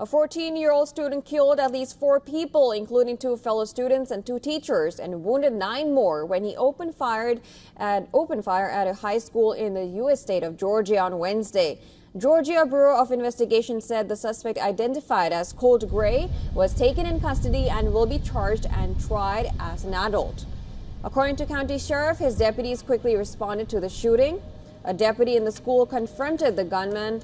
A 14-year-old student killed at least 4 people, including 2 fellow students and 2 teachers, and wounded 9 more when he opened fire at a high school in the U.S. state of Georgia on Wednesday. Georgia Bureau of Investigation said the suspect, identified as Colt Gray, was taken in custody and will be charged and tried as an adult. According to County Sheriff, his deputies quickly responded to the shooting. A deputy in the school confronted the gunman,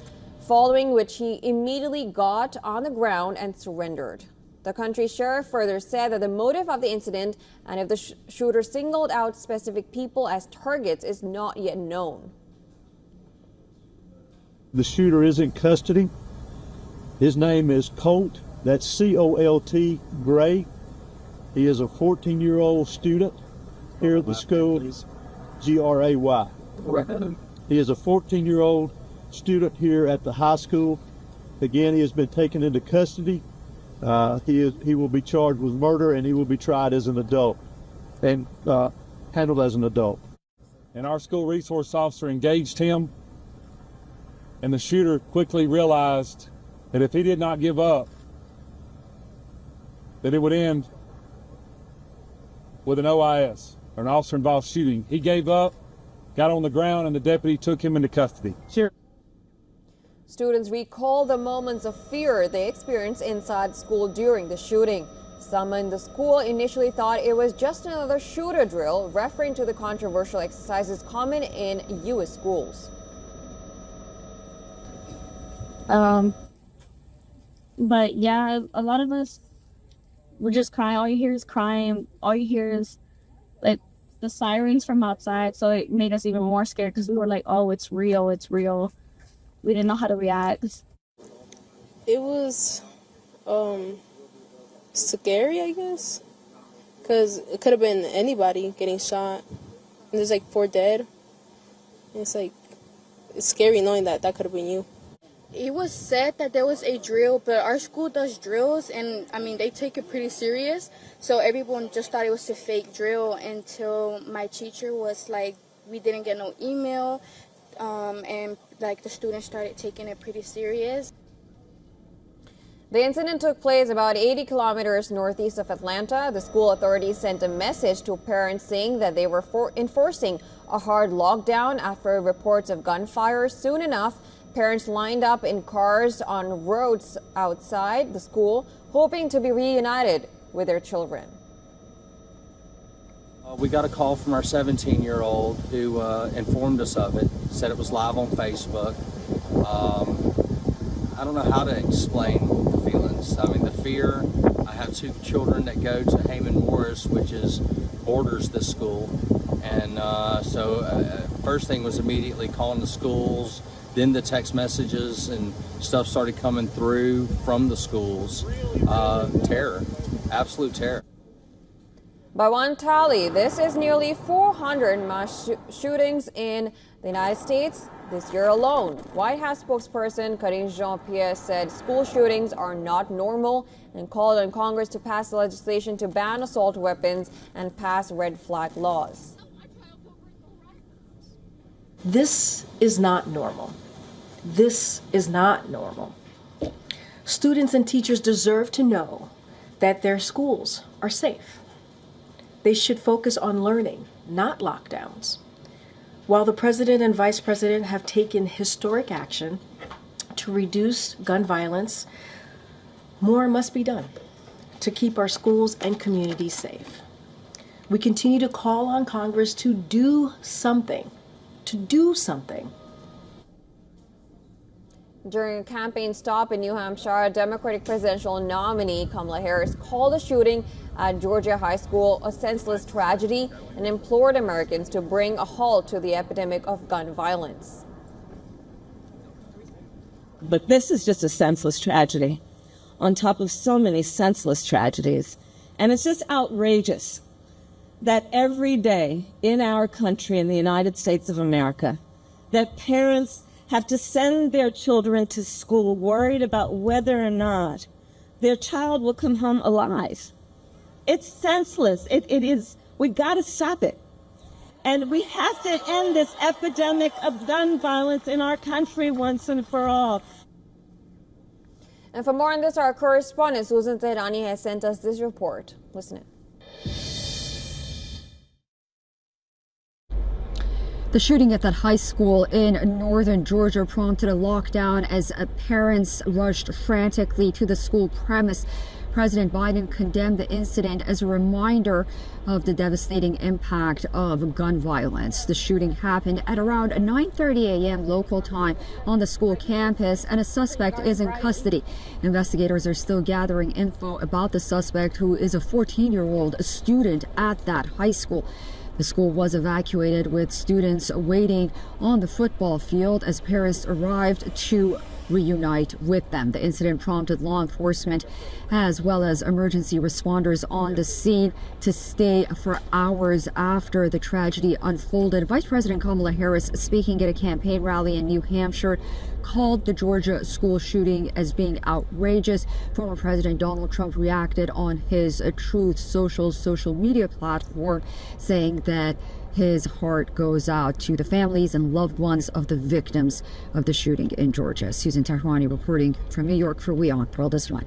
following which he immediately got on the ground and surrendered. The county sheriff further said that the motive of the incident and if the shooter singled out specific people as targets is not yet known. The shooter is in custody. His name is Colt, that's C-O-L-T, Gray. He is a 14-year-old student here at the school, G-R-A-Y. He is a 14-year-old student here at the high school. Again, he has been taken into custody. He will be charged with murder, and he will be tried as an adult and handled as an adult. And our school resource officer engaged him, and the shooter quickly realized that if he did not give up, that it would end with an OIS, or an officer-involved shooting. He gave up, got on the ground, and the deputy took him into custody. Sure. Students recall the moments of fear they experienced inside school during the shooting. Some in the school initially thought it was just another shooter drill, referring to the controversial exercises common in U.S. schools. But yeah, a lot of us were just crying. All you hear is crying. All you hear is like the sirens from outside. So it made us even more scared because we were like, oh, it's real, it's real. We didn't know how to react. It was scary, I guess, because it could have been anybody getting shot. And there's like 4 dead. And it's scary knowing that could have been you. It was said that there was a drill, but our school does drills, and I mean, they take it pretty serious. So everyone just thought it was a fake drill until my teacher was like, we didn't get no email, and like the students started taking it pretty serious. The incident took place about 80 kilometers northeast of Atlanta. The school authorities sent a message to parents saying that they were enforcing a hard lockdown after reports of gunfire. Soon enough, parents lined up in cars on roads outside the school, hoping to be reunited with their children. We got a call from our 17-year-old who informed us of it, said it was live on Facebook. I don't know how to explain the feelings. I mean, the fear. I have 2 children that go to Heyman Morris, which borders this school. And so first thing was immediately calling the schools. Then the text messages and stuff started coming through from the schools. Terror, absolute terror. By one tally, this is nearly 400 mass shootings in the United States this year alone. White House spokesperson Karine Jean-Pierre said school shootings are not normal and called on Congress to pass legislation to ban assault weapons and pass red flag laws. This is not normal. This is not normal. Students and teachers deserve to know that their schools are safe. They should focus on learning, not lockdowns. While the president and vice president have taken historic action to reduce gun violence, more must be done to keep our schools and communities safe. We continue to call on Congress to do something, During a campaign stop in New Hampshire, Democratic presidential nominee Kamala Harris called the shooting at Georgia High School a senseless tragedy and implored Americans to bring a halt to the epidemic of gun violence. But this is just a senseless tragedy on top of so many senseless tragedies. And it's just outrageous that every day in our country, in the United States of America, that parents have to send their children to school worried about whether or not their child will come home alive. It's senseless. It is. We got to stop it. And we have to end this epidemic of gun violence in our country once and for all. And for more on this, our correspondent Susan Tehrani has sent us this report. Listen in. The shooting at that high school in northern Georgia prompted a lockdown as parents rushed frantically to the school premise. President Biden condemned the incident as a reminder of the devastating impact of gun violence. The shooting happened at around 9:30 a.m. local time on the school campus, and a suspect is in custody. Investigators are still gathering info about the suspect, who is a 14-year-old student at that high school. The school was evacuated with students waiting on the football field as parents arrived to reunite with them. The incident prompted law enforcement as well as emergency responders on the scene to stay for hours after the tragedy unfolded. Vice President Kamala Harris, speaking at a campaign rally in New Hampshire, called the Georgia school shooting as being outrageous. Former President Donald Trump reacted on his Truth social media platform, saying that his heart goes out to the families and loved ones of the victims of the shooting in Georgia. Susan Tehrani reporting from New York for WION The World this one.